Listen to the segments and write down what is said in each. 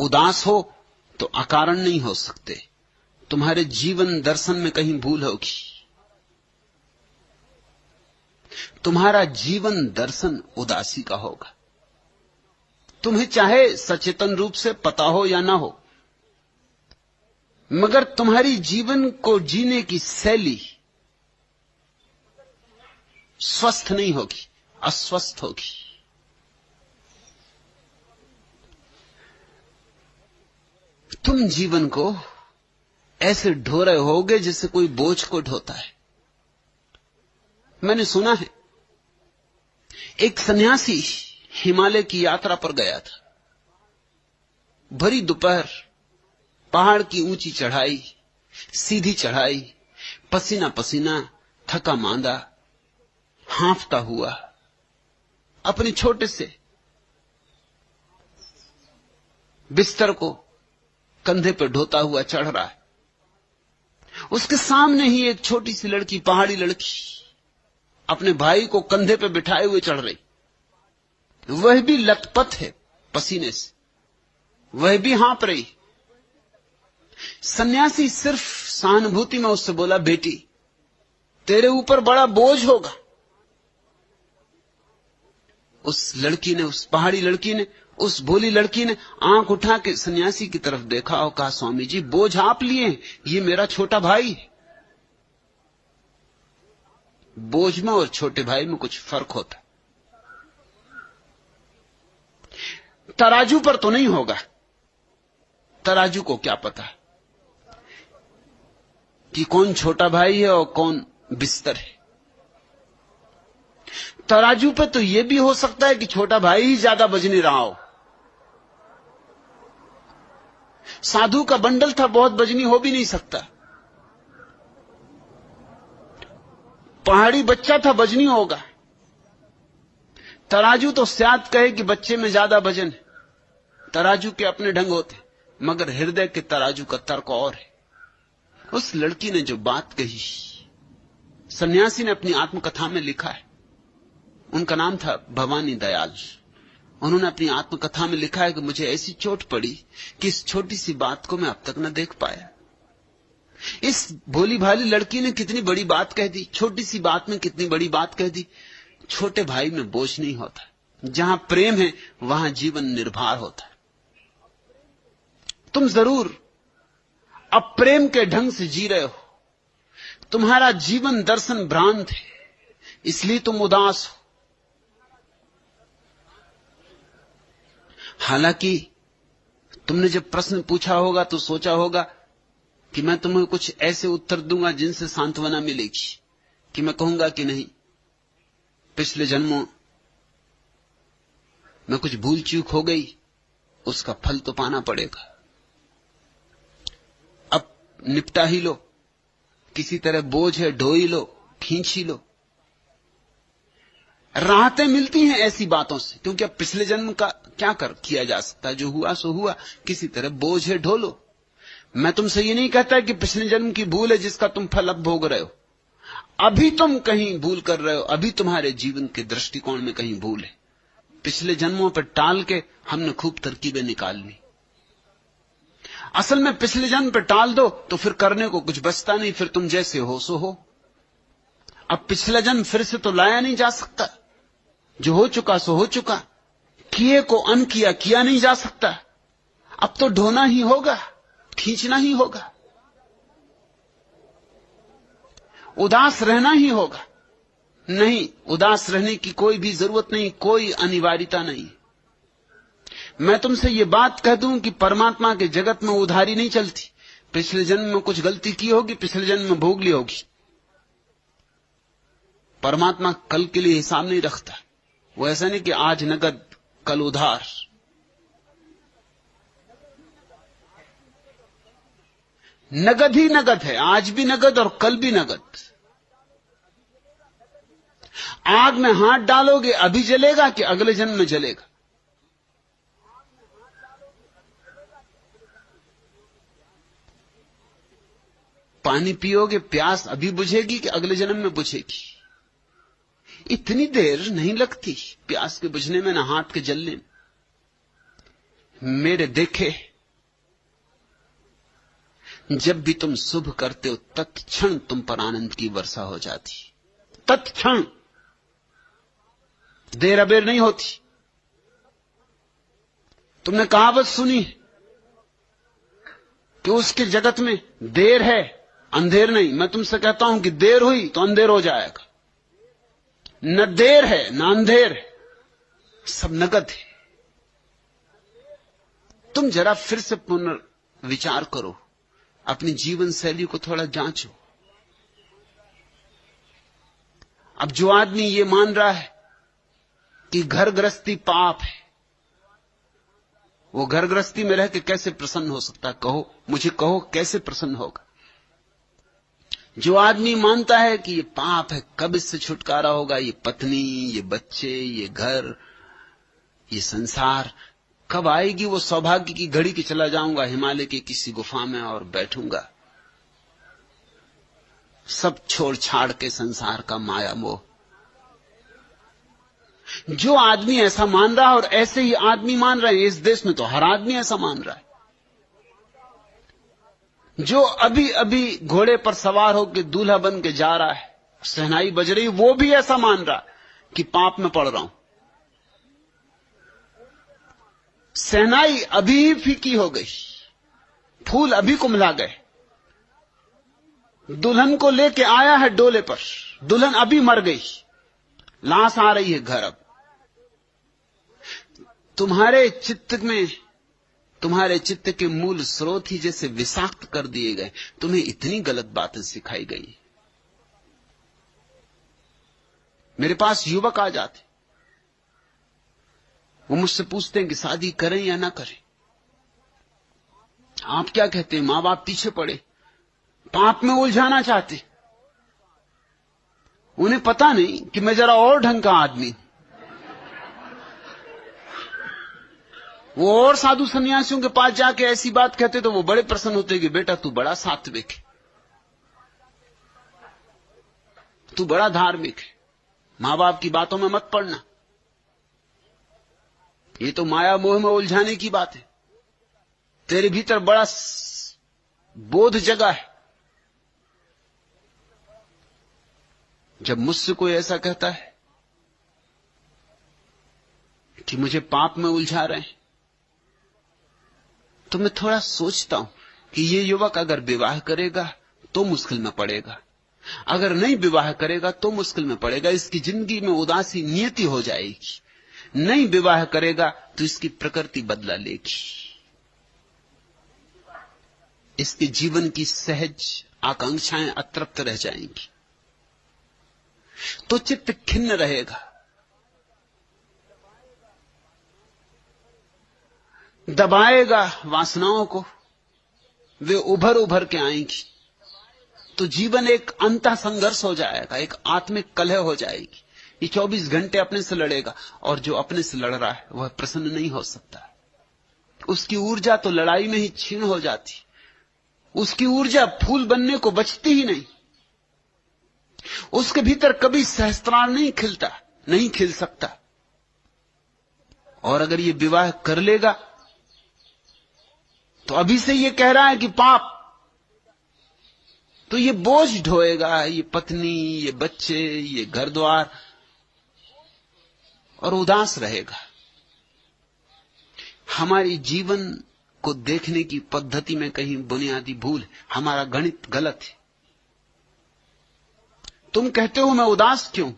उदास हो तो अकारण नहीं हो सकते। तुम्हारे जीवन दर्शन में कहीं भूल होगी। तुम्हारा जीवन दर्शन उदासी का होगा। तुम्हें चाहे सचेतन रूप से पता हो या ना हो, मगर तुम्हारी जीवन को जीने की शैली स्वस्थ नहीं होगी, अस्वस्थ होगी। तुम जीवन को ऐसे ढो रहे होगे जैसे कोई बोझ को ढोता है। मैंने सुना है एक सन्यासी हिमालय की यात्रा पर गया था। भरी दोपहर, पहाड़ की ऊंची चढ़ाई, सीधी चढ़ाई, पसीना पसीना, थका मांदा, हांफता हुआ अपने छोटे से बिस्तर को कंधे पर ढोता हुआ चढ़ रहा है। उसके सामने ही एक छोटी सी लड़की, पहाड़ी लड़की, अपने भाई को कंधे पर बिठाए हुए चढ़ रही। वह भी लथपथ है पसीने से, वह भी हाँफ रही। सन्यासी सिर्फ सहानुभूति में उससे बोला, बेटी तेरे ऊपर बड़ा बोझ होगा। उस लड़की ने, उस पहाड़ी लड़की ने, उस भोली लड़की ने आंख उठा के सन्यासी की तरफ देखा और कहा, स्वामी जी बोझ आप लिए, ये मेरा छोटा भाई है। बोझ में और छोटे भाई में कुछ फर्क होता। तराजू पर तो नहीं होगा। तराजू को क्या पता कि कौन छोटा भाई है और कौन बिस्तर है। तराजू पे तो यह भी हो सकता है कि छोटा भाई ही ज्यादा वजनी रहा हो। साधु का बंडल था, बहुत वजनी हो भी नहीं सकता। पहाड़ी बच्चा था, वजनी होगा। तराजू तो शायद कहे कि बच्चे में ज्यादा वजन है। तराजू के अपने ढंग होते, मगर हृदय के तराजू का तर्क और है। उस लड़की ने जो बात कही, सन्यासी ने अपनी आत्मकथा में लिखा है। उनका नाम था भवानी दयाल। उन्होंने अपनी आत्मकथा में लिखा है कि मुझे ऐसी चोट पड़ी कि इस छोटी सी बात को मैं अब तक न देख पाया। इस भोली भाली लड़की ने कितनी बड़ी बात कह दी, छोटी सी बात में कितनी बड़ी बात कह दी। छोटे भाई में बोझ नहीं होता। जहां प्रेम है वहां जीवन निर्भर होता है। तुम जरूर अब प्रेम के ढंग से जी रहे हो। तुम्हारा जीवन दर्शन भ्रांत है, इसलिए तुम उदास हो। हालांकि तुमने जब प्रश्न पूछा होगा तो सोचा होगा कि मैं तुम्हें कुछ ऐसे उत्तर दूंगा जिनसे सांत्वना मिलेगी, कि मैं कहूंगा कि नहीं, पिछले जन्मों में कुछ भूल चूक हो गई, उसका फल तो पाना पड़ेगा। अब निपटा ही लो, किसी तरह बोझ है ढो ही लो, खींच ही लो। राहतें मिलती हैं ऐसी बातों से, क्योंकि अब पिछले जन्म का क्या किया जा सकता है। जो हुआ सो हुआ, किसी तरह बोझ है ढो लो। मैं तुमसे ये नहीं कहता कि पिछले जन्म की भूल है जिसका तुम फल अब भोग रहे हो। अभी तुम कहीं भूल कर रहे हो, अभी तुम्हारे जीवन के दृष्टिकोण में कहीं भूल है। पिछले जन्मों पर टाल के हमने खूब तरकीबें निकाल ली। असल में पिछले जन्म पर टाल दो तो फिर करने को कुछ बचता नहीं, फिर तुम जैसे हो सो हो। अब पिछला जन्म फिर से तो लाया नहीं जा सकता। जो हो चुका सो हो चुका। किए को अन किया किया नहीं जा सकता। अब तो ढोना ही होगा, खींचना ही होगा, उदास रहना ही होगा। नहीं, उदास रहने की कोई भी जरूरत नहीं, कोई अनिवार्यता नहीं। मैं तुमसे ये बात कह दूं कि परमात्मा के जगत में उधारी नहीं चलती। पिछले जन्म में कुछ गलती की होगी, पिछले जन्म में भोग ली होगी। परमात्मा कल के लिए हिसाब नहीं रखता। वो ऐसा नहीं कि आज नगद कल उधार। नगद ही नगद है, आज भी नगद और कल भी नगद। आग में हाथ डालोगे अभी जलेगा कि अगले जन्म में जलेगा? पानी पियोगे, प्यास अभी बुझेगी कि अगले जन्म में बुझेगी? इतनी देर नहीं लगती प्यास के बुझने में, ना हाथ के जलने में। मेरे देखे जब भी तुम शुभ करते हो तत्क्षण तुम पर आनंद की वर्षा हो जाती, तत्क्षण, देर अबेर नहीं होती। तुमने कहावत सुनी कि उसके जगत में देर है अंधेर नहीं। मैं तुमसे कहता हूं कि देर हुई तो अंधेर हो जाएगा। न देर है न अंधेर है, सब नगद है। तुम जरा फिर से पुनर्विचार करो, अपनी जीवन शैली को थोड़ा जांचो। अब जो आदमी ये मान रहा है कि घर गृहस्थी पाप है, वो घर गृहस्थी में रह के कैसे प्रसन्न हो सकता है? कहो मुझे, कहो कैसे प्रसन्न होगा? जो आदमी मानता है कि ये पाप है, कब इससे छुटकारा होगा? ये पत्नी, ये बच्चे, ये घर, ये संसार, कब आएगी वो सौभाग्य की घड़ी कि चला जाऊंगा हिमालय की किसी गुफा में और बैठूंगा, सब छोड़ छाड़ के संसार का माया मोह। जो आदमी ऐसा मान रहा है, और ऐसे ही आदमी मान रहे हैं इस देश में, तो हर आदमी ऐसा मान रहा है। जो अभी अभी घोड़े पर सवार होकर दूल्हा बन के जा रहा है, शहनाई बज रही, वो भी ऐसा मान रहा है कि पाप में पड़ रहा हूं। शहनाई अभी ही फीकी हो गई, फूल अभी कुम्हला गए, दुल्हन को लेके आया है डोले पर, दुल्हन अभी मर गई, लाश आ रही है घर। अब तुम्हारे चित्त में, तुम्हारे चित्त के मूल स्रोत ही जैसे विषाक्त कर दिए गए। तुम्हें इतनी गलत बातें सिखाई गई। मेरे पास युवक आ जाते, वो मुझसे पूछते हैं कि शादी करें या ना करें। आप क्या कहते हैं? मां बाप पीछे पड़े, पाप में उलझाना चाहते। उन्हें पता नहीं कि मैं जरा और ढंग का आदमी हूं। वो और साधु सन्यासियों के पास जाके ऐसी बात कहते तो वो बड़े प्रसन्न होते कि बेटा तू बड़ा सात्विक है, तू बड़ा धार्मिक है, मां बाप की बातों में मत पड़ना, ये तो माया मोह में उलझाने की बात है, तेरे भीतर बड़ा बोध जगा है। जब मुझसे कोई ऐसा कहता है कि मुझे पाप में उलझा रहे हैं, तो मैं थोड़ा सोचता हूं कि ये युवक अगर विवाह करेगा तो मुश्किल में पड़ेगा, अगर नहीं विवाह करेगा तो मुश्किल में पड़ेगा। इसकी जिंदगी में उदासी नियति हो जाएगी। नहीं विवाह करेगा तो इसकी प्रकृति बदला लेगी, इसके जीवन की सहज आकांक्षाएं अतृप्त रह जाएंगी, तो चित्त खिन्न रहेगा, दबाएगा वासनाओं को, वे उभर उभर के आएंगी, तो जीवन एक अंतः संघर्ष हो जाएगा, एक आत्मिक कलह हो जाएगी। ये 24 घंटे अपने से लड़ेगा, और जो अपने से लड़ रहा है वह प्रसन्न नहीं हो सकता। उसकी ऊर्जा तो लड़ाई में ही क्षीण हो जाती, उसकी ऊर्जा फूल बनने को बचती ही नहीं, उसके भीतर कभी सहस्त्रार नहीं खिलता, नहीं खिल सकता। और अगर ये विवाह कर लेगा तो अभी से ये कह रहा है कि पाप, तो ये बोझ ढोएगा, ये पत्नी, ये बच्चे, ये घर द्वार, और उदास रहेगा। हमारी जीवन को देखने की पद्धति में कहीं बुनियादी भूल है, हमारा गणित गलत है। तुम कहते हो मैं उदास क्यों?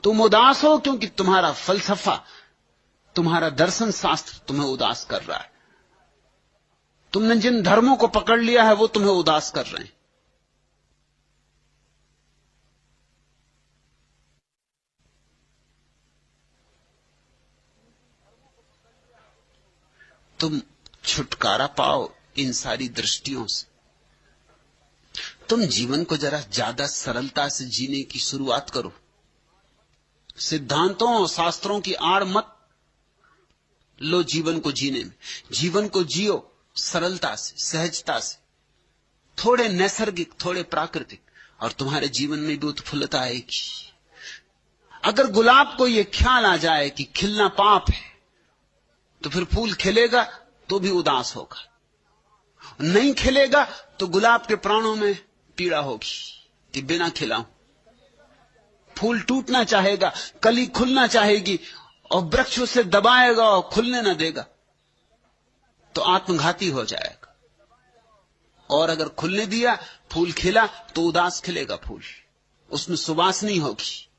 तुम उदास हो क्योंकि तुम्हारा फलसफा, तुम्हारा दर्शन शास्त्र तुम्हें उदास कर रहा है। तुमने जिन धर्मों को पकड़ लिया है वो तुम्हें उदास कर रहे हैं। तुम छुटकारा पाओ इन सारी दृष्टियों से। तुम जीवन को जरा ज्यादा सरलता से जीने की शुरुआत करो। सिद्धांतों और शास्त्रों की आड़ मत लो जीवन को जीने में। जीवन को जियो सरलता से, सहजता से, थोड़े नैसर्गिक, थोड़े प्राकृतिक, और तुम्हारे जीवन में भी उत्फुल्लता आएगी। अगर गुलाब को यह ख्याल आ जाए कि खिलना पाप है, तो फिर फूल खिलेगा तो भी उदास होगा। नहीं खिलेगा तो गुलाब के प्राणों में पीड़ा होगी कि बिना खिलाऊं। फूल टूटना चाहेगा, कली खुलना चाहेगी, और वृक्ष उसे दबाएगा और खुलने न देगा तो आत्मघाती हो जाएगा। और अगर खुलने दिया, फूल खिला, तो उदास खिलेगा फूल, उसमें सुवास नहीं होगी।